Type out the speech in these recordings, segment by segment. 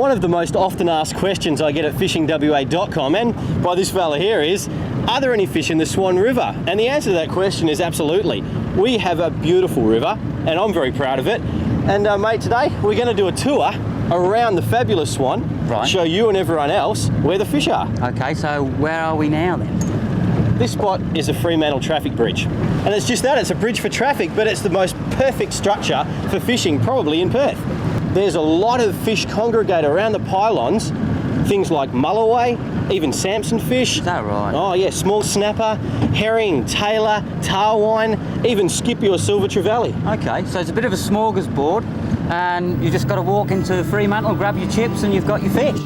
One of the most often asked questions I get at fishingwa.com and by this fella here is, are there any fish in the Swan River? And the answer to that question is absolutely. We have a beautiful river and I'm very proud of it. And mate, today we're going to do a tour around the fabulous Swan, right. Show you and everyone else where the fish are. Okay, so where are we now then? This spot is a Fremantle traffic bridge. And it's just that, it's a bridge for traffic, but it's the most perfect structure for fishing probably in Perth. There's a lot of fish congregate around the pylons, things like mulloway, even Samson fish. Is that right? Oh yeah, small snapper, herring, tailor, tarwine, even skippy or silver trevally. Okay, so it's a bit of a smorgasbord and you just got to walk into Fremantle, grab your chips and you've got your fish.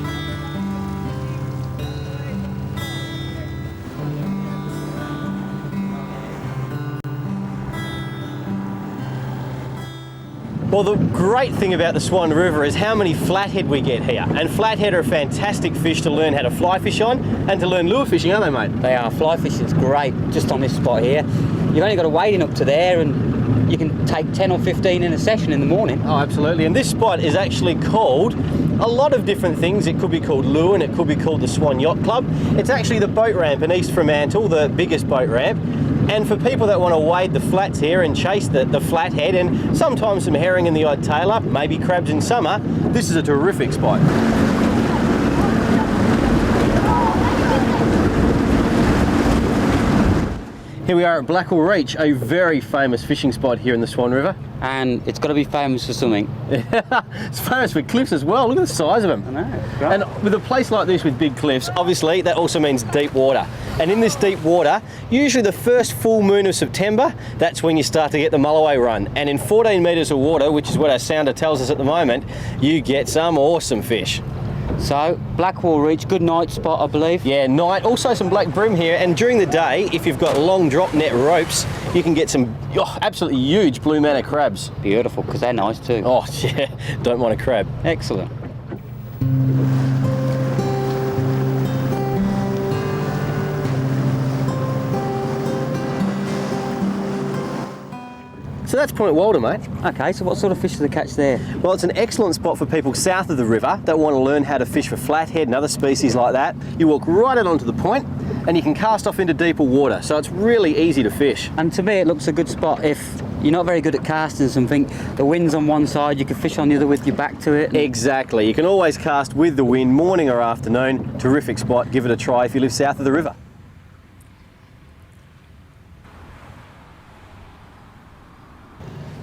Well, the great thing about the Swan River is how many flathead we get here. And flathead are a fantastic fish to learn how to fly fish on and to learn lure fishing, aren't they, mate? They are. Fly fishing's great just on this spot here. You've only got to wade in up to there and you can take 10 or 15 in a session in the morning. Oh, absolutely. And this spot is actually called a lot of different things. It could be called Lure and it could be called the Swan Yacht Club. It's actually the boat ramp in East Fremantle, the biggest boat ramp. And for people that want to wade the flats here and chase the flathead and sometimes some herring and the odd tailor, maybe crabs in summer, this is a terrific spot. Here we are at Blackwell Reach, a very famous fishing spot here in the Swan River. And it's got to be famous for something. It's famous for cliffs as well. Look at the size of them. I know, great. And with a place like this with big cliffs, obviously that also means deep water. And in this deep water, usually the first full moon of September, that's when you start to get the mulloway run. And in 14 metres of water, which is what our sounder tells us at the moment, you get some awesome fish. So, Blackwell Reach, good night spot, I believe. Yeah, night. Also some black bream here. And during the day, if you've got long drop net ropes, you can get some absolutely huge blue manna crabs. Beautiful, because they're nice too. Oh, yeah. Don't want a crab. Excellent. So that's Point Walder, mate. Okay, so what sort of fish do they catch there? Well, it's an excellent spot for people south of the river that want to learn how to fish for flathead and other species like that. You walk right out onto the point and you can cast off into deeper water, so it's really easy to fish. And to me it looks a good spot if you're not very good at casting something, the wind's on one side, you can fish on the other with your back to it. Exactly, you can always cast with the wind, morning or afternoon. Terrific spot, give it a try if you live south of the river.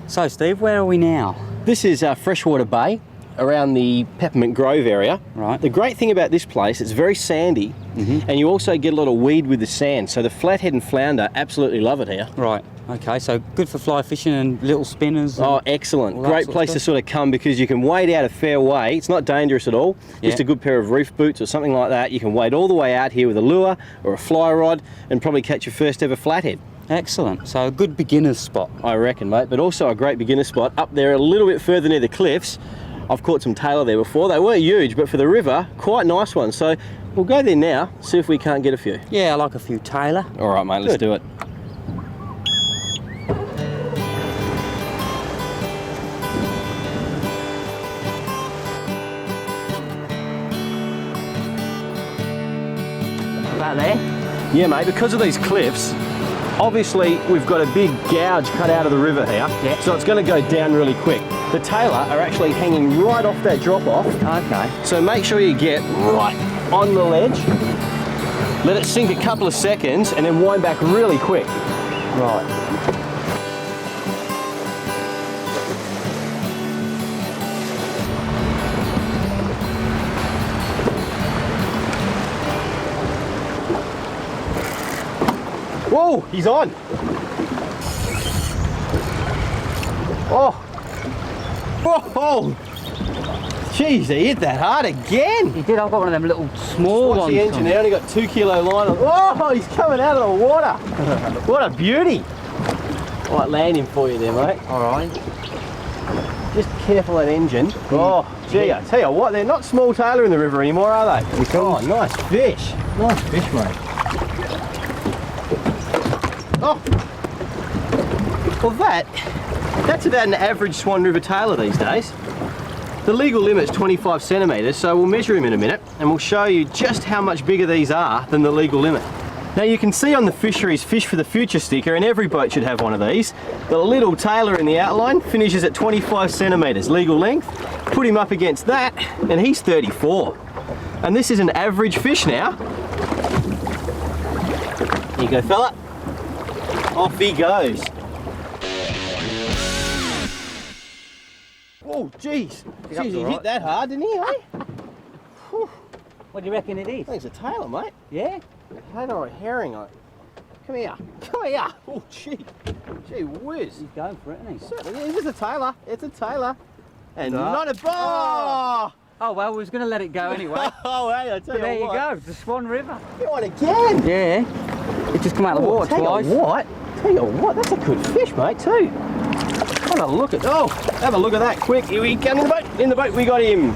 So Steve, where are we now? This is Freshwater Bay, around the Peppermint Grove area. Right. The great thing about this place, it's very sandy, and you also get a lot of weed with the sand, so the flathead and flounder absolutely love it here. Right, okay, so good for fly fishing and little spinners. And oh, excellent. Great place to stuff. sort of come because you can wade out a fair way. It's not dangerous at all. Just a good pair of reef boots or something like that. You can wade all the way out here with a lure or a fly rod and probably catch your first ever flathead. Excellent, so a good beginner's spot. I reckon, mate, but also a great beginner spot up there a little bit further near the cliffs. I've caught some tailor there before. They weren't huge, but for the river, quite nice ones. So we'll go there now, see if we can't get a few. Yeah, I like a few tailor. All right, mate, let's do it. About there? Yeah, mate, because of these cliffs, obviously we've got a big gouge cut out of the river here, so it's going to go down really quick. The tailor are actually hanging right off that drop off. Okay. So make sure you get right on the ledge, let it sink a couple of seconds and then wind back really quick. Right. Whoa, he's on. Oh. Whoa. Jeez, he hit that hard again. He did, I've got one of them little small Watch ones. the engine now, only got 2 kilo line on. Oh, he's coming out of the water. What a beauty. I might land him for you there, mate. All right. Just careful that engine. Oh, gee, I tell you what, they're not small tailor in the river anymore, are they? Oh, nice fish. Nice fish, mate. Oh, well that's about an average Swan River tailor these days. The legal limit's 25 centimetres, so we'll measure him in a minute and we'll show you just how much bigger these are than the legal limit. Now you can see on the Fisheries Fish for the Future sticker, and every boat should have one of these, the little tailor in the outline finishes at 25 centimetres legal length. Put him up against that and he's 34. And this is an average fish now. Here you go, fella. Off he goes. Oh, jeez. Jeez, he hit that hard, didn't he, eh? What do you reckon it is? I think it's a tailor, mate. Yeah? A tailor or a herring. Come here. Come here. Oh, gee. Gee whiz. He's going for it, isn't he? Certainly is. It's a tailor. It's a tailor. And No. not a ball. Oh, well, we was going to let it go anyway. Oh, hey, I tell you There you what. go, the Swan River. You want again? Yeah. It just come out of the water tell twice. you what. Tell you what, that's a good fish, mate, too. Have a look at, have a look at that quick. Here we come in the boat. In the boat, we got him.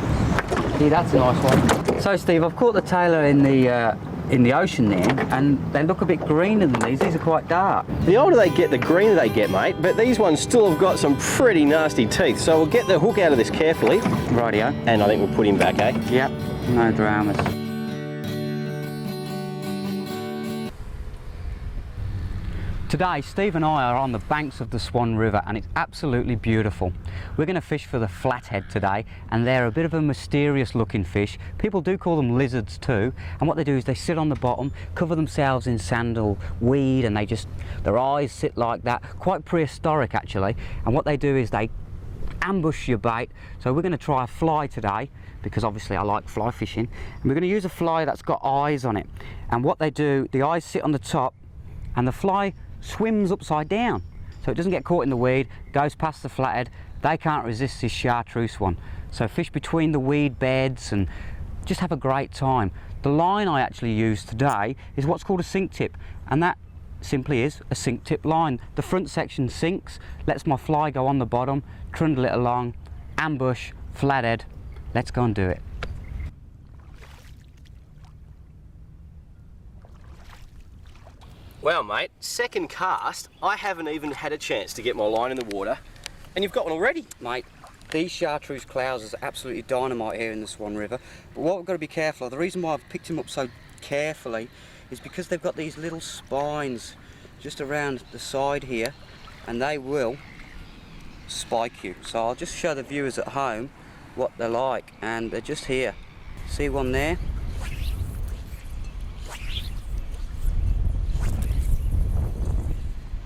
See, that's a nice one. So, Steve, I've caught the tailor in the ocean there, and they look a bit greener than these. These are quite dark. The older they get, the greener they get, mate, but these ones still have got some pretty nasty teeth, so we'll get the hook out of this carefully. Rightio. And I think we'll put him back, eh? Yep, no dramas. Today, Steve and I are on the banks of the Swan River and it's absolutely beautiful. We're going to fish for the Flathead today, and they're a bit of a mysterious looking fish. People do call them lizards too, and what they do is they sit on the bottom, cover themselves in sandal weed, and their eyes sit like that, quite prehistoric actually, and what they do is they ambush your bait. So we're going to try a fly today, because obviously I like fly fishing, and we're going to use a fly that's got eyes on it, and what they do, the eyes sit on the top and the fly swims upside down, so it doesn't get caught in the weed, goes past the flathead. They can't resist this chartreuse one, so fish between the weed beds and just have a great time. The line I actually used today is what's called a sink tip, and that simply is a sink tip line. The front section sinks, lets my fly go on the bottom, trundle it along, ambush, flathead. Let's go and do it. Well, mate, second cast, I haven't even had a chance to get my line in the water, and you've got one already. Mate, these chartreuse clousers are absolutely dynamite here in the Swan River, but what we've got to be careful of, the reason why I've picked them up so carefully is because they've got these little spines just around the side here, and they will spike you. So I'll just show the viewers at home what they're like, and they're just here. See one there?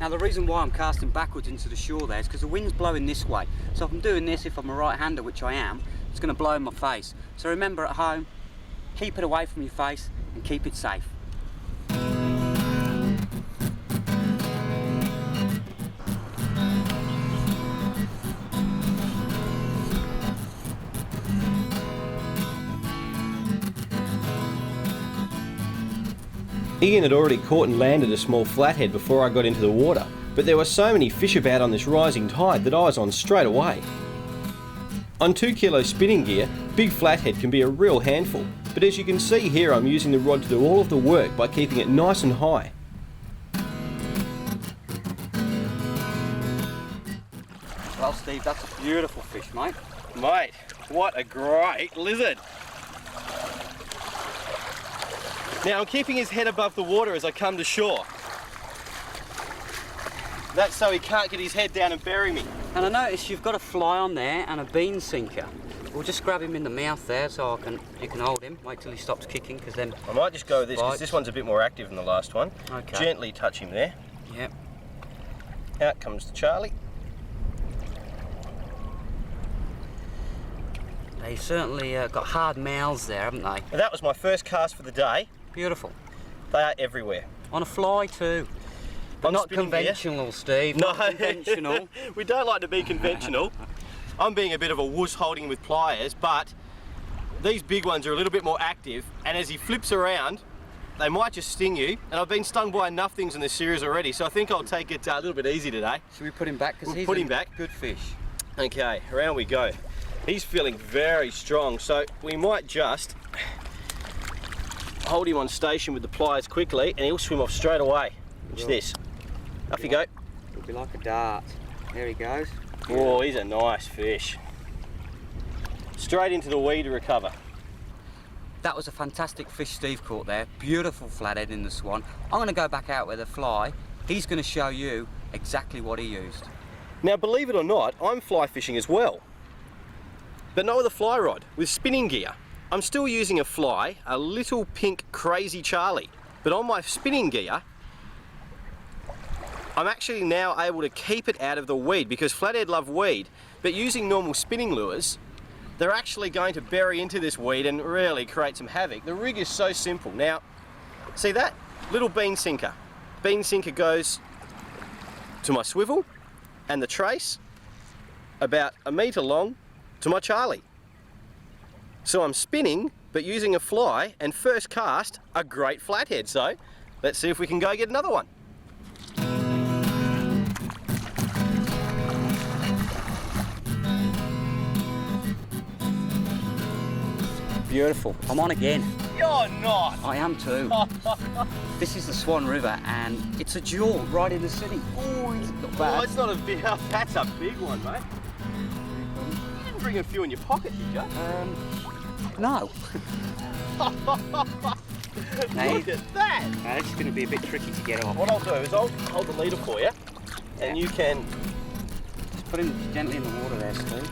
Now the reason why I'm casting backwards into the shore there is because the wind's blowing this way. So if I'm doing this, if I'm a right-hander, which I am, it's going to blow in my face. So remember at home, keep it away from your face and keep it safe. Ian had already caught and landed a small flathead before I got into the water, but there were so many fish about on this rising tide that I was on straight away. On 2 kilo spinning gear, big flathead can be a real handful, but as you can see here, I'm using the rod to do all of the work by keeping it nice and high. Well, Steve, that's a beautiful fish, mate. Mate, what a great lizard! Now I'm keeping his head above the water as I come to shore. That's so he can't get his head down and bury me. And I noticed you've got a fly on there and a bean sinker. We'll just grab him in the mouth there so you can hold him. Wait till he stops kicking, because then I might just go with this, because this one's a bit more active than the last one. Okay. Gently touch him there. Yep. Out comes the Charlie. They've certainly got hard mouths there, haven't they? Now, that was my first cast for the day. Beautiful. They are everywhere. On a fly too. But not conventional, Steve. No, not conventional. We don't like to be conventional. I'm being a bit of a wuss holding him with pliers, but these big ones are a little bit more active, and as he flips around, they might just sting you. And I've been stung by enough things in this series already, so I think I'll take it a little bit easy today. Should we put him back? Because We'll put him back. Good fish. Okay, around we go. He's feeling very strong, so we might just hold him on station with the pliers quickly, and he'll swim off straight away. Watch this. Off you go. It'll be like a dart. There he goes. Oh, he's a nice fish. straight into the weed to recover. That was a fantastic fish Steve caught there. Beautiful flathead in the Swan. I'm going to go back out with a fly. He's going to show you exactly what he used. Now, believe it or not, I'm fly fishing as well, but not with a fly rod, with spinning gear. I'm still using a fly, a little pink Crazy Charlie, but on my spinning gear, I'm actually now able to keep it out of the weed, because flathead love weed, but using normal spinning lures, they're actually going to bury into this weed and really create some havoc. The rig is so simple. Now, see that little bean sinker? Bean sinker goes to my swivel, and the trace about 1 metre long to my Charlie. So I'm spinning, but using a fly, and first cast, a great flathead. So let's see if we can go get another one. Beautiful. I'm on again. You're not! I am too. This is the Swan River and it's a jewel right in the city. Oh, it's not bad. Oh, it's not a big, that's a big one, mate. You didn't bring a few in your pocket, did you? No. Look at that! Now, this is going to be a bit tricky to get off. What I'll do is I'll hold the leader for you, and you can... Just put him gently in the water there, Steve.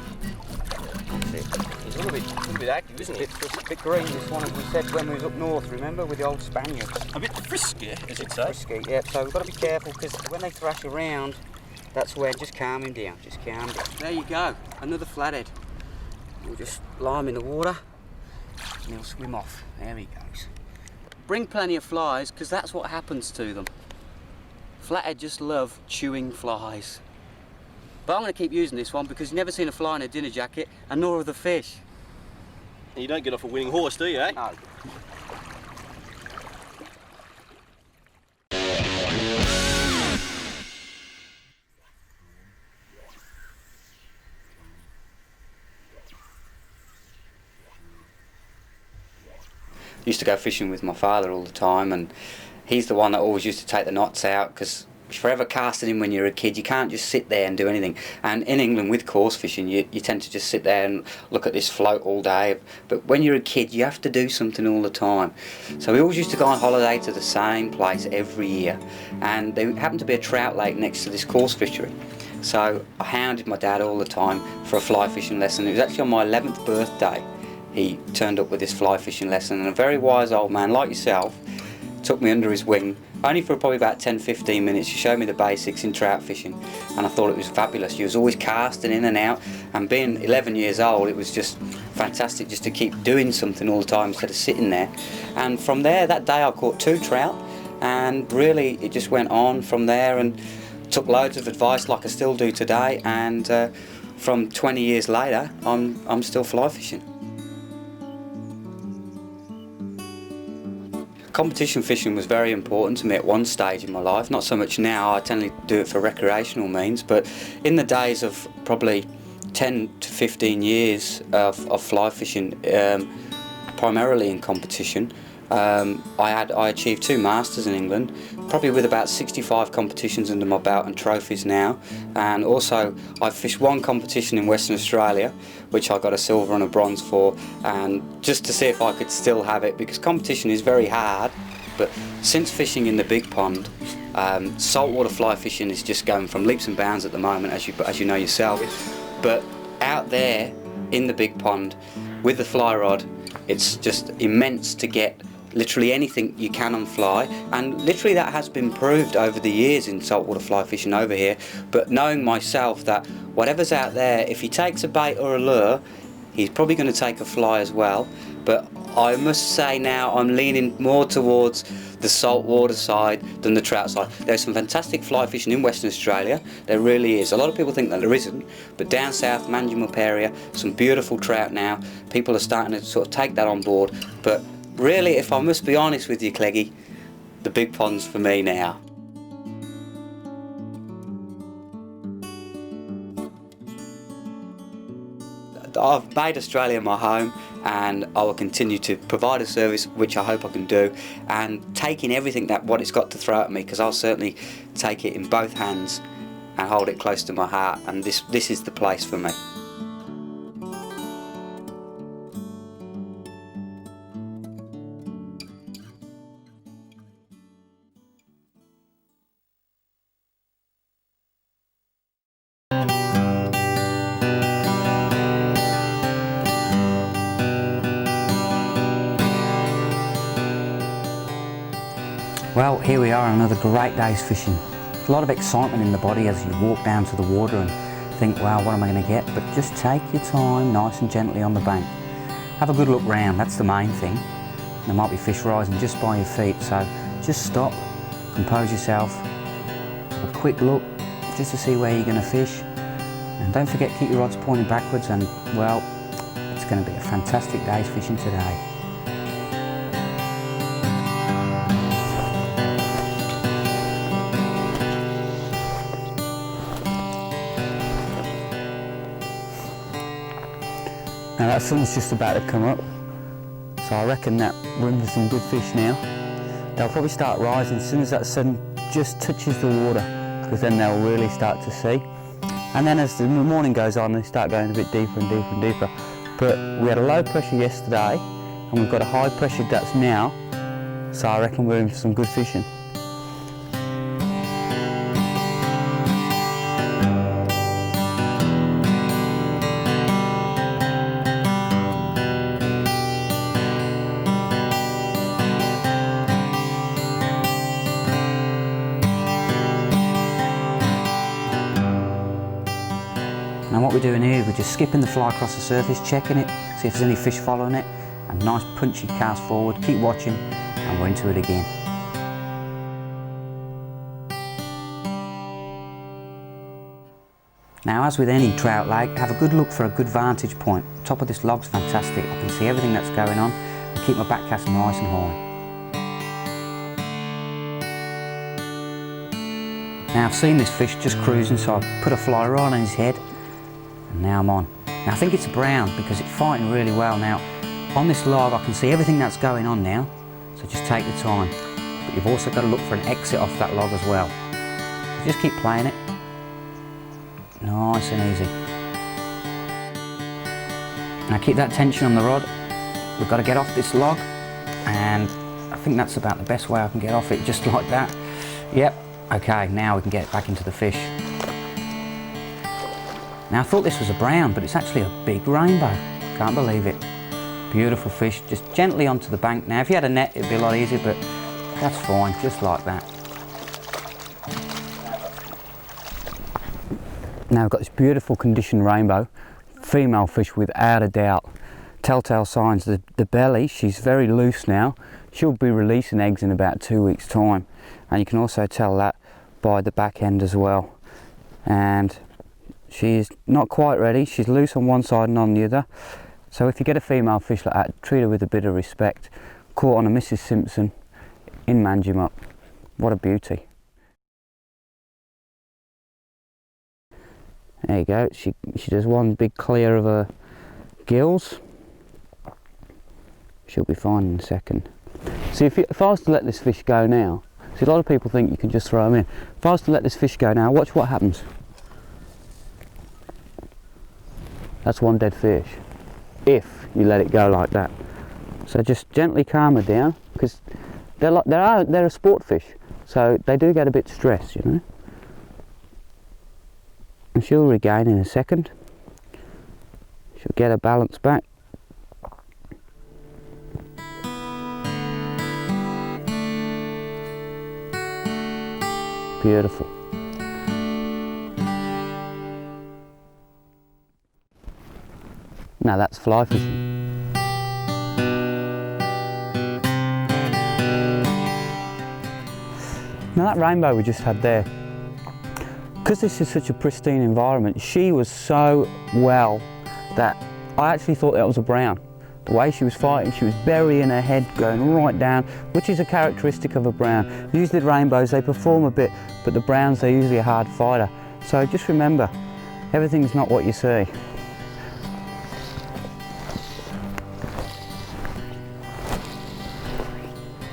That's it. He's a little bit active, isn't he? A bit green, this one, we said when we was up north, remember, with the old Spaniards. A bit frisky, as it says. Frisky, yeah, so we've got to be careful, because when they thrash around, that's where, just calm him down, just calm down. There you go, another flathead. We'll just lie him in the water, and he'll swim off. There he goes. Bring plenty of flies, because that's what happens to them. Flathead just love chewing flies. But I'm going to keep using this one because you've never seen a fly in a dinner jacket, and nor have the fish. And you don't get off a winning horse, do you, eh? No. Used to go fishing with my father all the time, and he's the one that always used to take the knots out, because forever casting in when you're a kid, you can't just sit there and do anything. And in England with coarse fishing, you tend to just sit there and look at this float all day. But when you're a kid, you have to do something all the time. So we always used to go on holiday to the same place every year. And there happened to be a trout lake next to this coarse fishery. So I hounded my dad all the time for a fly fishing lesson. It was actually on my 11th birthday. He turned up with this fly fishing lesson, and a very wise old man like yourself took me under his wing, only for probably about 10-15 minutes. He showed me the basics in trout fishing, and I thought it was fabulous. He was always casting in and out, and being 11 years old, it was just fantastic just to keep doing something all the time instead of sitting there. And from there, that day I caught 2 trout, and really it just went on from there, and took loads of advice like I still do today, and from 20 years later I'm still fly fishing. Competition fishing was very important to me at one stage in my life, not so much now. I tend to do it for recreational means, but in the days of probably 10 to 15 years of fly fishing, primarily in competition, I achieved 2 masters in England, probably with about 65 competitions under my belt and trophies now. And also I fished 1 competition in Western Australia, which I got a silver and a bronze for, and just to see if I could still have it, because competition is very hard. But since fishing in the big pond, saltwater fly fishing is just going from leaps and bounds at the moment, as you know yourself. But out there in the big pond with the fly rod, it's just immense to get literally anything you can on fly, and literally that has been proved over the years in saltwater fly fishing over here. But knowing myself that whatever's out there, if he takes a bait or a lure, he's probably going to take a fly as well. But I must say now I'm leaning more towards the saltwater side than the trout side. There's some fantastic fly fishing in Western Australia, there really is. A lot of people think that there isn't, but down south, Manjimup area, some beautiful trout now. People are starting to sort of take that on board. But really, if I must be honest with you, Cleggy, the big pond's for me now. I've made Australia my home, and I will continue to provide a service, which I hope I can do, and taking everything what it's got to throw at me, because I'll certainly take it in both hands and hold it close to my heart, and this is the place for me. Well, here we are on another great day's fishing. A lot of excitement in the body as you walk down to the water and think, wow, what am I going to get? But just take your time, nice and gently on the bank. Have a good look round, that's the main thing. There might be fish rising just by your feet, so just stop, compose yourself, have a quick look just to see where you're going to fish. And don't forget, keep your rods pointing backwards, and well, it's going to be a fantastic day's fishing today. Now that sun's just about to come up, so I reckon that we're in for some good fish now. They'll probably start rising as soon as that sun just touches the water, because then they'll really start to see. And then as the morning goes on, they start going a bit deeper and deeper and deeper. But we had a low pressure yesterday, and we've got a high pressure that's now, so I reckon we're in for some good fishing. And what we're doing here, we're just skipping the fly across the surface, checking it, see if there's any fish following it, and nice punchy cast forward, keep watching, and we're into it again. Now, as with any trout lake, have a good look for a good vantage point. Top of this log's fantastic, I can see everything that's going on, and keep my back cast nice and high. Now I've seen this fish just cruising, so I put a fly right on his head, and now I'm on. Now I think it's a brown because it's fighting really well. Now on this log I can see everything that's going on now, so just take your time. But you've also got to look for an exit off that log as well. So just keep playing it. Nice and easy. Now keep that tension on the rod. We've got to get off this log, and I think that's about the best way I can get off it, just like that. Yep, okay, now we can get back into the fish. Now I thought this was a brown, but it's actually a big rainbow. Can't believe it. Beautiful fish, just gently onto the bank. Now if you had a net it'd be a lot easier, but that's fine, just like that. Now I've got this beautiful conditioned rainbow, female fish without a doubt. Telltale signs, the belly, she's very loose now. She'll be releasing eggs in about 2 weeks' time. And you can also tell that by the back end as well. And she's not quite ready, she's loose on one side and on the other. So if you get a female fish like that, treat her with a bit of respect. Caught on a Mrs. Simpson in Manjimup. What a beauty. There you go, she does one big clear of her gills. She'll be fine in a second. See, if I was to let this fish go now, see, a lot of people think you can just throw them in. If I was to let this fish go now, watch what happens. That's one dead fish, if you let it go like that. So just gently calm her down, because they're a sport fish, so they do get a bit stressed, you know. And she'll regain in a second. She'll get her balance back. Beautiful. Now that's fly fishing. Now that rainbow we just had there, because this is such a pristine environment, she was so well that I actually thought that was a brown. The way she was fighting, she was burying her head, going right down, which is a characteristic of a brown. Usually the rainbows, they perform a bit, but the browns, they're usually a hard fighter. So just remember, everything's not what you see.